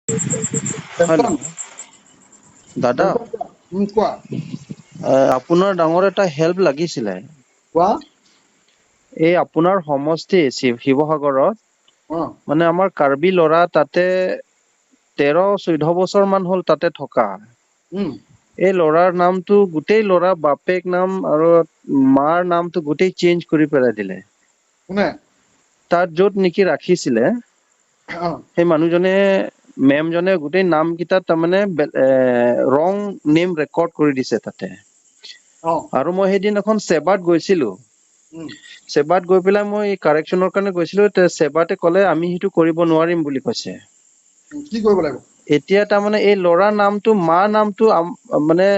hello' Semson, দাদা কোৱা আপোনাৰ ডাঙৰ এটা হেল্প লাগিছিলে কোৱা এই আপোনাৰ সমষ্টি শিৱসাগৰত অ মানে আমাৰ কাৰ্বি ল'ৰা তাতে 13-14 বছৰ মান হ'ল তাতে থকা উম এই ল'ৰাৰ নামটো গোটেই ল'ৰা বাপেক নাম আৰু মাৰ নামটো গোটেই চেঞ্জ কৰি পেলাই দিলে কোনে তাত য'ত নেকি ৰাখিছিলে অ সেই মানুহজনে মেমজনে গোটেই নামকেইটাত তাৰমানে ৰং নেম ৰেকৰ্ড কৰি দিছে তাতে অ আৰু মই সেইদিন এখন চেবাত গৈছিলো উম চেবাত গৈ পেলাই মই কাৰেকশ্যনৰ কাৰণে গৈছিলো চেবাতে ক'লে আমি সেইটো কৰিব নোৱাৰিম বুলি কৈছে কি কৰিব লাগিব এতিয়া তাৰমানে এই ল'ৰাৰ নামটো মাৰ নামটো মানে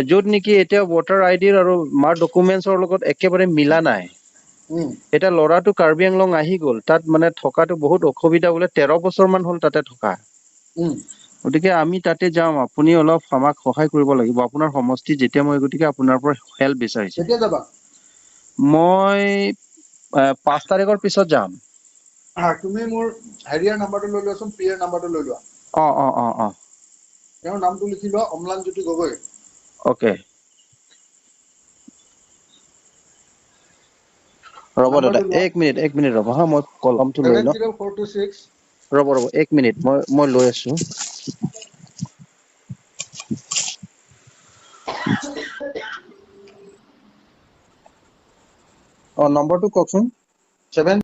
য'ত নেকি এতিয়া ভোটাৰ আইডিৰ আৰু মাৰ ডকুমেন্টছৰ লগত একেবাৰে মিলা নাই উম এতিয়া ল'ৰাটো কাৰ্বি আংলং আহি গ'ল তাত মানে থকাটো বহুত অসুবিধা বোলে 13 বছৰ মান হ'ল তাতে থকা উম গতিকে আমি তাতে যাম আপুনি অলপ আমাক সহায় কৰিব লাগিব আপোনাৰ সমষ্টি যেতিয়া মই গতিকে আপোনাৰ পৰা হেল্প বিচাৰিছো কেতিয়া যাবা মই 5 তাৰিখৰ পিছত যাম তুমি মোৰ হেৰিয়াৰ নাম্বাৰটো লৈ লোৱাচোন প্ৰিয়াৰ নাম্বাৰটো লৈ লোৱা অ তেওঁৰ নামটো লিখি লোৱা অম্লানজ্যোতি গগৈ অকে ৰ'ব দাদা নাম্বাৰটো লোৱা 1 মিনিট ৰ'ব হা মই কলমটো লৈ লওঁ 70426 ৰ'ব 1 মিনিট মই লৈ আছো নম্বৰটো কওকচোন 7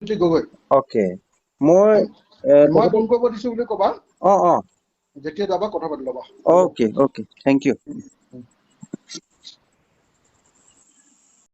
গগৈ অকে মই মই ফোন কৰিব দিছো বুলি ক'বা অ যেতিয়া যাবা কথা পাতি ল'বা অকে থেংক ইউ